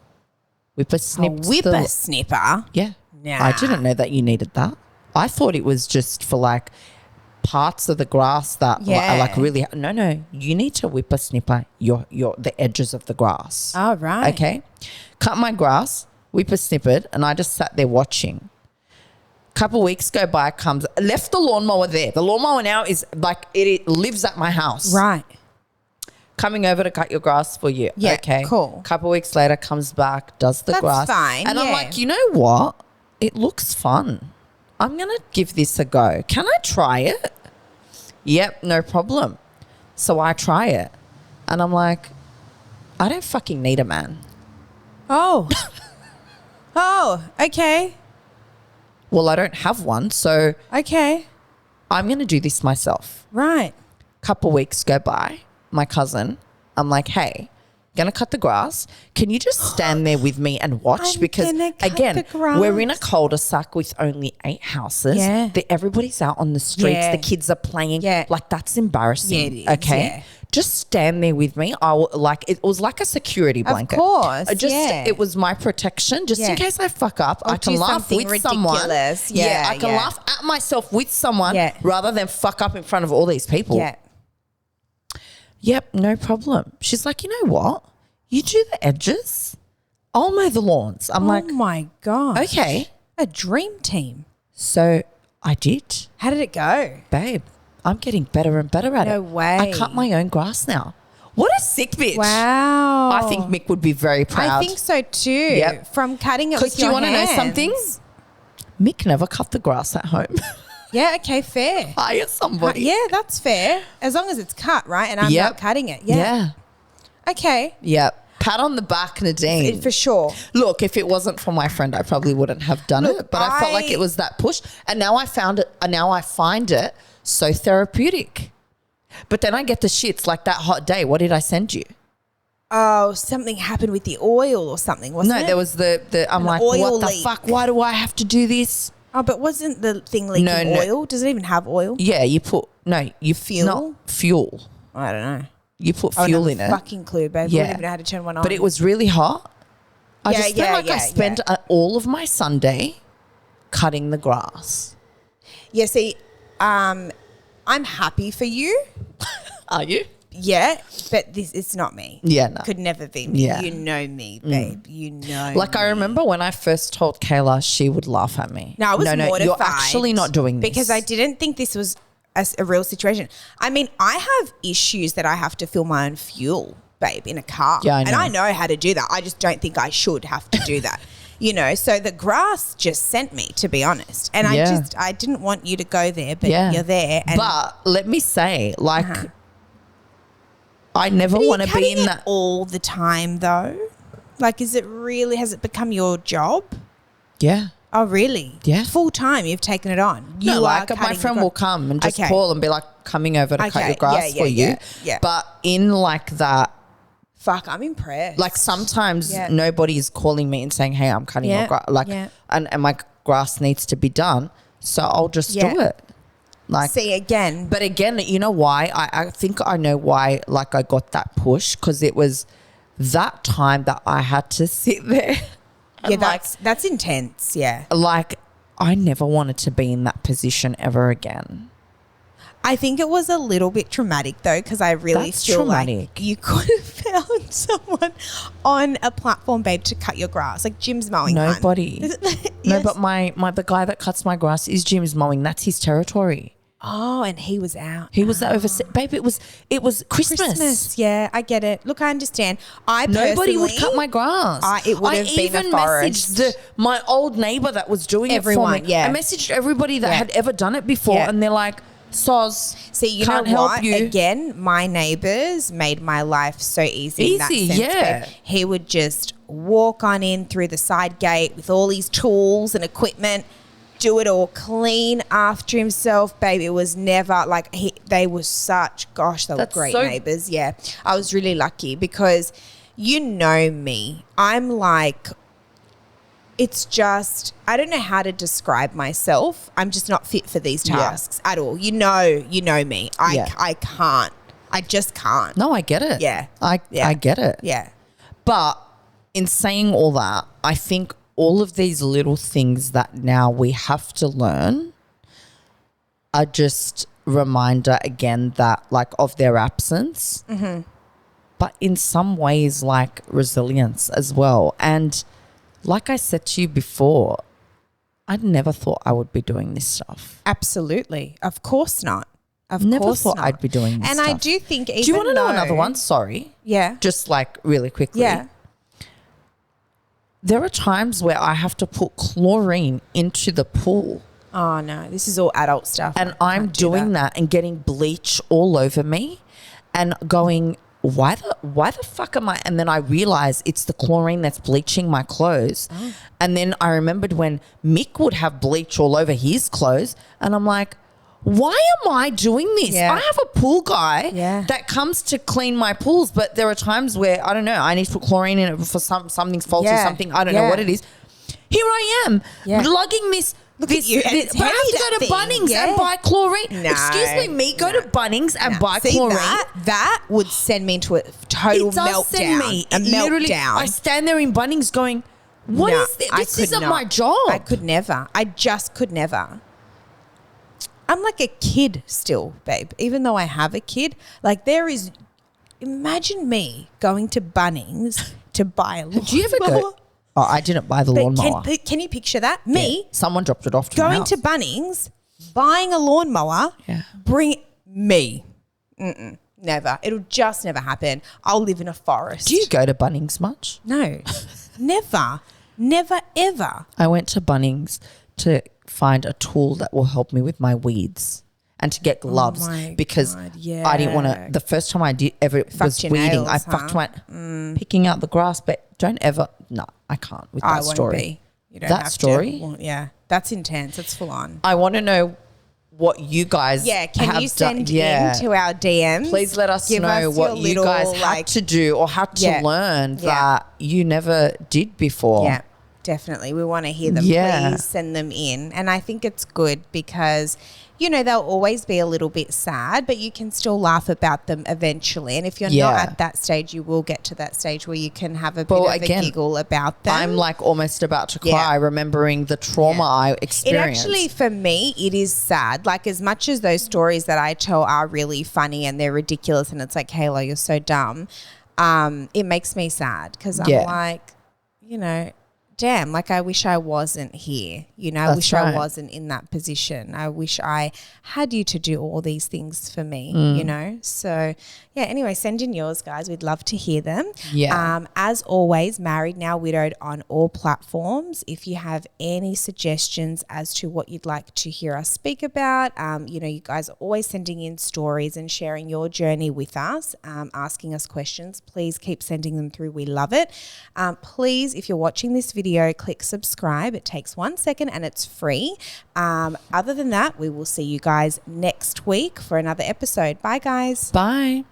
Whippersnipped whippersnipper? Yeah. Nah. I didn't know that you needed that. I thought it was just for like parts of the grass that Yeah. are like really. No. You need to whippersnipper the edges of the grass. Oh, right. Okay. Cut my grass, whippersnippered, and I just sat there watching. Couple weeks go by, left the lawnmower there. The lawnmower now is like it lives at my house. Right. Coming over to cut your grass for you. Yeah, okay. cool. Couple weeks later, comes back, does the That's grass. fine, And I'm yeah. like, you know what? It looks fun. I'm going to give this a go. Can I try it? Yep, no problem. So I try it. And I'm like, I don't fucking need a man. Oh. Oh, okay. Well, I don't have one. So Okay. I'm going to do this myself. Right. Couple weeks go by. My cousin, I'm like, hey, gonna cut the grass. Can you just stand there with me and watch? I'm Because gonna cut again, the grass. we're in a cul-de-sac with only 8 houses. Yeah. Everybody's out on the streets. Yeah. The kids are playing. Yeah. Like that's embarrassing. Yeah, it is, Okay. yeah. Just stand there with me. I will, like it was like a security blanket. course, Yeah. It was my protection, just in Yeah. case I fuck up. Or I can do laugh something with someone. ridiculous. Yeah, I can yeah. laugh at myself with someone Yeah. rather than fuck up in front of all these people. Yeah. Yep, no problem. She's like, you know what? You do the edges. I'll mow the lawns. I'm like, oh my God. okay. A dream team. So I did. How did it go? Babe, I'm getting better and better at it. No way. I cut my own grass now. What a sick bitch. Wow. I think Mick would be very proud. I think so too. Yep. From cutting it Because with do you your want to know hands. something? Mick never cut the grass at home. Yeah, okay, fair. Hire somebody. Yeah, that's fair. As long as it's cut, right? And I'm Yep. not cutting it. Yeah. Okay. Yep. Pat on the back, Nadine. For sure. Look, if it wasn't for my friend, I probably wouldn't have done it. But I felt like it was that push. And now I found it. And now I find it so therapeutic. But then I get the shits like that hot day. What did I send you? Oh, something happened with the oil or something, wasn't it? No, there was I'm like, what the fuck? Why do I have to do this? Oh, but wasn't the thing leaking oil? Does it even have oil? Yeah, you put fuel. Not fuel. I don't know. You put fuel in it. Fucking clue, babe. Yeah. I wouldn't even know how to turn one on. But it was really hot. I just felt like I spent yeah. all of my Sunday cutting the grass. Yeah, see, I'm happy for you. Are you? Yeah, but it's not me. Yeah, no. Could never be me. Yeah. You know me, babe. You know Like, me. I remember when I first told Kayla, she would laugh at me. No, I was mortified. You're actually not doing this. Because I didn't think this was a real situation. I mean, I have issues that I have to fill my own fuel, babe, in a car. Yeah, I know. And I know how to do that. I just don't think I should have to do that. You know, so the grass just sent me, to be honest. And I didn't want you to go there, but you're there. And but let me say, like, I never want to be in that all the time, though. Like, has it become your job? Yeah. Oh, really? Yeah. Full time, you've taken it on. No, like my friend will come and just call and be like, coming over to cut your grass for you. Yeah. But in like that, fuck, I'm impressed. like sometimes nobody's calling me and saying, hey, I'm cutting your grass. Like, and my grass needs to be done. So I'll just do it. Like, see, again. But again, you know why? I think I know why, like, I got that push, because it was that time that I had to sit there. Yeah, that's intense, yeah. Like, I never wanted to be in that position ever again. I think it was a little bit traumatic, though, because I really feel like you could have found someone on a platform, babe, to cut your grass. Like, Jim's mowing. Nobody. Yes. No, but the guy that cuts my grass is Jim's mowing. That's his territory. Oh, and he was out. He was overseas. Babe, it was Christmas. Yeah, I get it. Look, I understand. Nobody would cut my grass. It would have been a forest. I even messaged my old neighbour that was doing it for me. Yeah. I messaged everybody that had ever done it before, and they're like, Soz, see, you can't know help what? you. Again, my neighbours made my life so easy in that sense. Yeah. Babe. He would just walk on in through the side gate with all his tools and equipment, do it all clean after himself, babe. It was never like they were great neighbours. Yeah, I was really lucky because you know me. I'm like, it's just, I don't know how to describe myself. I'm just not fit for these tasks at all. You know me. I can't. I just can't. No, I get it. Yeah. I get it. Yeah. But in saying all that, I think all of these little things that now we have to learn are just reminder again that like of their absence, but in some ways like resilience as well. And like I said to you before, I never thought I would be doing this stuff. Absolutely. Of course not. Never thought I'd be doing this stuff. And I do think even do you want to know another one? Sorry. Yeah. Just like really quickly. Yeah. There are times where I have to put chlorine into the pool. Oh, no. This is all adult stuff. And I'm doing that and getting bleach all over me and going, why the fuck am I? And then I realize it's the chlorine that's bleaching my clothes. Oh. And then I remembered when Mick would have bleach all over his clothes. And I'm like, why am I doing this? Yeah. I have a pool guy that comes to clean my pools, but there are times where, I don't know, I need to put chlorine in it for something's faulty, something, I don't know what it is. Here I am, lugging this. Look at you. But I have to go to Bunnings and buy chlorine. No, Excuse me, go to Bunnings and buy chlorine. That would send me into a total meltdown. Send me. A meltdown. I stand there in Bunnings going, what is this? This isn't my job. I could never. I just could never. I'm like a kid still, babe. Even though I have a kid, like imagine me going to Bunnings to buy a lawnmower. Did you ever go? Oh, I didn't buy the lawnmower. Can you picture that? Me? Someone dropped it off to my house. Going to Bunnings, buying a lawnmower, bring me. Never. It'll just never happen. I'll live in a forest. Do you go to Bunnings much? No. Never. Never, ever. I went to Bunnings to find a tool that will help me with my weeds. and to get gloves my because God, yeah. I didn't want to. The first time I did ever was your weeding. nails, I fucked my picking out the grass, but don't ever. No, I can't with I that won't story. be. You don't That have story? To. Well, yeah, that's intense. It's full on. I want to know what you guys can you send in to our DMs? Please let us know what you guys had to do or had to learn that you never did before. Yeah, definitely. We want to hear them. Yeah. Please send them in. And I think it's good because, you know, they'll always be a little bit sad, but you can still laugh about them eventually. And if you're not at that stage, you will get to that stage where you can have a bit of a giggle about them. I'm like almost about to cry remembering the trauma I experienced. It actually, for me, it is sad. Like as much as those stories that I tell are really funny and they're ridiculous and it's like, Kayla, you're so dumb, it makes me sad because I'm like, you know, damn, like I wish I wasn't here. You know, I wish I wasn't in that position. I wish I had you to do all these things for me, you know? So, yeah, anyway, send in yours, guys. We'd love to hear them. Yeah. As always, Married Now Widowed on all platforms. If you have any suggestions as to what you'd like to hear us speak about, you know, you guys are always sending in stories and sharing your journey with us, asking us questions. Please keep sending them through. We love it. Please, if you're watching this video, click subscribe. It takes 1 second and it's free. Other than that, we will see you guys next week for another episode. Bye, guys. Bye.